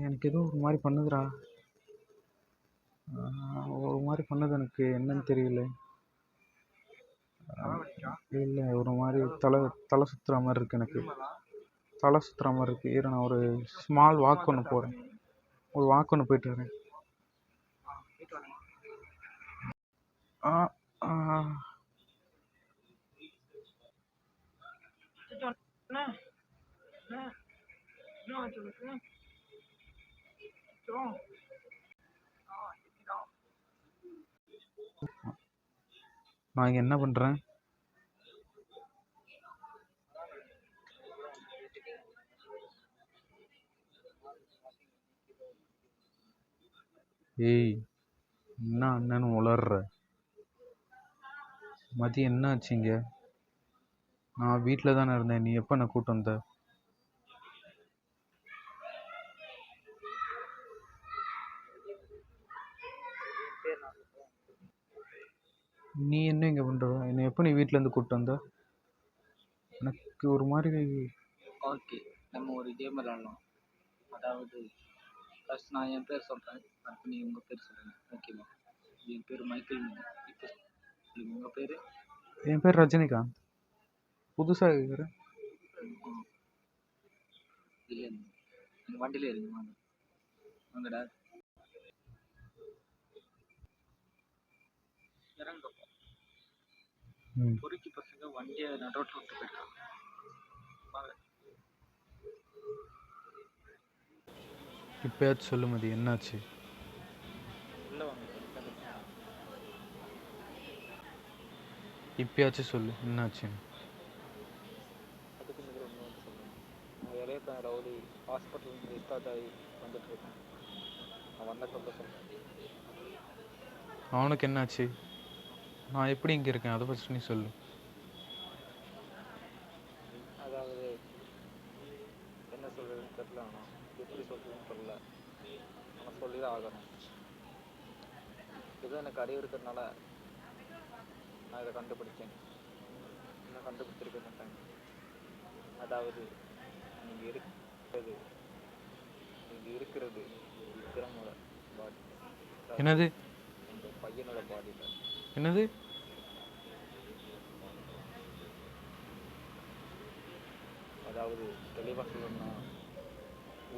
எனக்கு ஏதோ ஒரு மாதிரி பண்ணுதுடா. ஒரு மாதிரி பண்ணுது, எனக்கு என்னன்னு தெரியல. இல்லை, ஒரு மாதிரி தலை சுற்றுற மாதிரி இருக்குது. எனக்கு தலை சுற்றுற மாதிரி இருக்குது. இரு, நான் ஒரு ஸ்மால் வாக் ஒன்று போகிறேன். ஒரு வாக் ஒன்று போயிட்டு வரேன். நான் இங்கே என்ன பண்ணுறேன்? ஏய், என்ன அண்ணன்னு உளர்ற? மதியம் என்ன ஆச்சுங்க? நான் வீட்டில் தானே இருந்தேன். நீ எப்போ என்னை கூப்பிட்டு வந்த? நீ என்ன இங்கே பண்ணுற? என்னை எப்போ நீ வீட்டிலேருந்து கூப்பிட்டு வந்த? எனக்கு ஒரு மாதிரி. ஓகே, நம்ம ஒரு கேம் விளாட்லாம். அதாவது ஃபர்ஸ்ட் நான் என் பேர் சொல்கிறேன், அடுத்து நீ உங்கள் பேர் சொல்லுங்கள். ஓகேவா? என் பேர் மைக்கேல். இப்போ சொல்லுங்கள் உங்கள் பேர். என் பேர் ரஜினிகாந்த். புதுசாக கேட்குறேன். இல்லை, நீங்கள் வண்டியில் இருங்க. வாங்க வாங்கடா, இறங்கப்பா. பொறுக்கி பசங்க வண்டியை நடுரோட்டில் விட்டு போயிருக்காங்க. வாங்க. இப்போயாச்சும் சொல்லு மதி, என்னாச்சு? உள்ளே வாங்க. இப்போயாச்சும் சொல்லு, என்னாச்சு? அதுக்கு முதல்ல ஒன்று வந்து சொல்லுங்கள். நான் இளையதான் ரவுடி ஹாஸ்பிட்டல் டிஸ்சார்ஜ் ஆகி வந்துட்டுருக்கேன். நான் வந்த சொல்ல சொல்கிறேன். அவனுக்கு என்னாச்சு? நான் எப்படி இங்கே இருக்கேன் அதை ஃபஸ்ட் நீ சொல்லு. அதாவது என்ன சொல்கிறதுன்னு தெரியல, ஆனால் எப்படி சொல்கிறதுன்னு தெரியல. ஆனால் சொல்லி தான் ஆகணும். ஏதோ எனக்கு அறிவு இருக்கிறதுனால நான் இதை கண்டுபிடிச்சேன். இன்னும் கண்டுபிடிச்சிருக்க மாட்டேன். அதாவது நீங்கள் இருக்கிறது விக்ரமோட பாடி. என்னது? இந்த பையனோட பாடியில். என்னது? அதாவது தெளிவாக சொல்லணும்னா,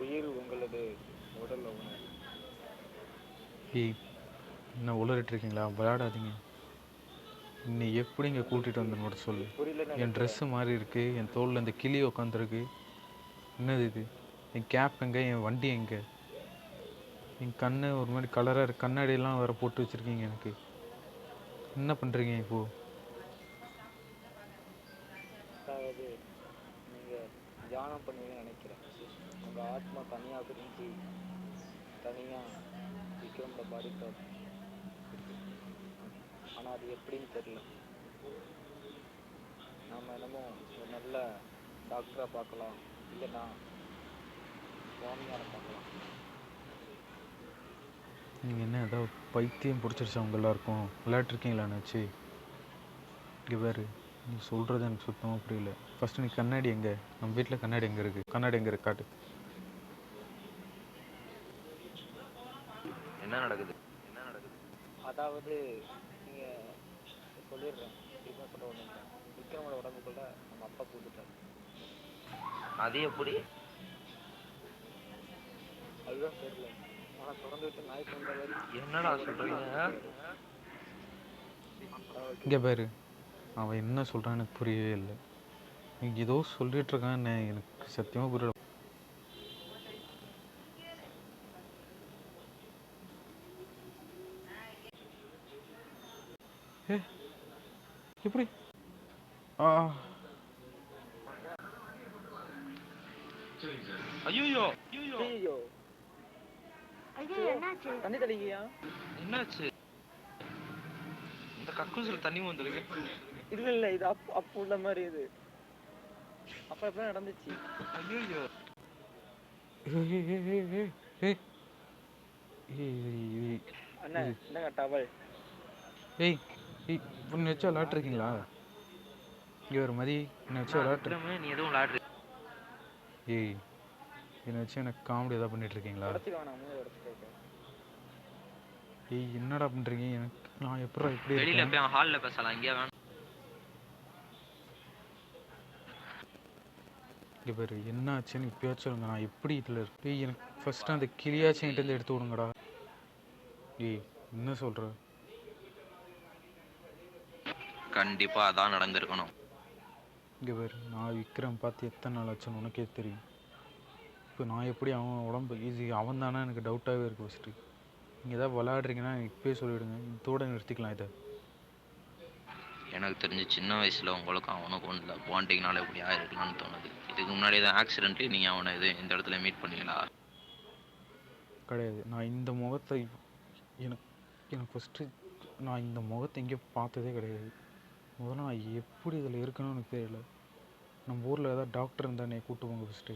உயிர் உங்களது, உடல் உணவு. ஏய், என்ன உளறிட்டுருக்கீங்களா? விளையாடாதீங்க. இன்னை எப்படி இங்கே கூட்டிகிட்டு வந்தேன்னு மட்டும் சொல்லு. என் ட்ரெஸ்ஸு மாதிரி இருக்குது, என் தோளில் இந்த கிளி உட்காந்துருக்கு. என்னது இது? என் கேப் எங்கே? என் வண்டி எங்கே? என் கண்ணு ஒரு மாதிரி கலராக இருக்குது. கண்ணாடியெல்லாம் வேறு போட்டு வச்சுருக்கீங்க. எனக்கு என்ன பண்ணுறீங்க இப்போது? அதாவது நீங்கள் தியானம் பண்ணுவீங்கன்னு நினைக்கிறேன். உங்கள் ஆத்மா தனியாக பிரிஞ்சு தனியாக விக்ரமோட பாடி இருக்கு. ஆனால் அது எப்படின்னு தெரியல. நம்ம என்னமோ ஒரு நல்ல டாக்டராக பார்க்கலாம், இல்லைன்னா சுவாமியார பார்க்கலாம். நீங்கள் என்ன ஏதாவது பைத்தியம் பிடிச்சிருச்சா உங்கள் எல்லாருக்கும்? விளையாட்டுருக்கீங்களாண்ணாச்சு? இங்கே வேறு நீ சொல்கிறது எனக்கு சுத்தமாக புரியல. ஃபஸ்ட்டு நீ கண்ணாடி எங்கே? நம்ம வீட்டில் கண்ணாடி எங்கே இருக்குது? கண்ணாடி எங்கே இருக்கு? காட்டு. என்ன நடக்குது? அதாவது நீங்கள் சொல்லிடுறேன், இதுதான் சொல்ல ஒன்று. விக்ரமோட உடம்புக்குள்ள நம்ம அப்பா கூட்டுட்டார். அது எப்படி? அதுதான் தெரியல. ஆனால் தொடர்ந்து விட்டு நாய் கொண்ட வரை. என்னடா சொல்கிறீங்க? இங்கே பேர் அவன் என்ன சொல்கிறான் எனக்கு புரியவே இல்லை. நீங்கள் ஏதோ சொல்லிகிட்ருக்கான், எனக்கு சத்தியமாக புரியல. ஏ எப்படி? ஐயோ ஐயோ ஐயோ, என்னாச்சு? தண்ணி தெளிக்கியா? என்னாச்சு? இந்த கக்கூசில் தண்ணி வந்துருக்கு. இல்லை இல்லை, இது அப்போ உள்ள மாதிரி. இது அப்போ எப்போ நடந்துச்சு? ஐயோ அண்ணா, என்னங்க டவல்? ஏய் ஏய், உன்னை வச்சு விளாட்ருக்கீங்களா? இங்கே ஒரு மதி என்னை வச்சு விளாட்ரு. நீ எதுவும் விளாட்ரு. ஏய், என்னை வச்சு எனக்கு காமெடி எதாவது பண்ணிட்டு இருக்கீங்களா? உடச்சிக்க வேணாம், மூஞ்சி உடச்சிக்க. ஏய் என்னடா பண்ணுறீங்க? எனக்கு நான் எப்படா இப்படி வெளியில இருக்கேன்? போய் ஹாலில் பேசலாம், இங்கே வேணாம். இங்கே பேர் என்ன ஆச்சுன்னு இப்போயாச்சும் சொல்லுங்க. நான் எப்படி இதில் இருக்கு? ஏய் எனக்கு ஃபஸ்ட்டு அந்த கிளியாச்சும் என்கிட்ட எடுத்து விடுங்கடா. ஏய் என்ன சொல்கிற? கண்டிப்பா அதான் நடந்திருக்கணும். இங்கே பேர் நான் விக்ரம் பார்த்து எத்தனை நாள் ஆச்சுன்னு உனக்கே தெரியும். இப்போ நான் எப்படி அவன் உடம்பு இது அவன் தானே எனக்கு டவுட்டாகவே இருக்குது ஃபஸ்ட்டு. நீங்கள் எதாவது விளையாடுறீங்கன்னா இப்போயே சொல்லிவிடுங்க, இதோட நிறுத்திக்கலாம் இதை. எனக்கு தெரிஞ்சு சின்ன வயசுல உங்களுக்கும் அவனுக்கும் ஒன்றில் பாண்டிங்னால எப்படி ஆயிருக்கலாம்னு தோணுது. இதுக்கு முன்னாடி தான் ஆக்சிடென்ட்லி நீங்கள் அவனை இந்த இடத்துல மீட் பண்ணீங்களா? கிடையாது. நான் இந்த முகத்தை எனக்கு எனக்கு ஃபஸ்ட்டு நான் இந்த முகத்தை எங்கேயும் பார்த்ததே கிடையாது. முதல்ல நான் எப்படி இதில் இருக்கணும்னு எனக்கு தெரியல. நம்ம ஊரில் ஏதாவது டாக்டர் இருந்தால் என்னை கூப்பிட்டு போங்க ஃபஸ்ட்டு.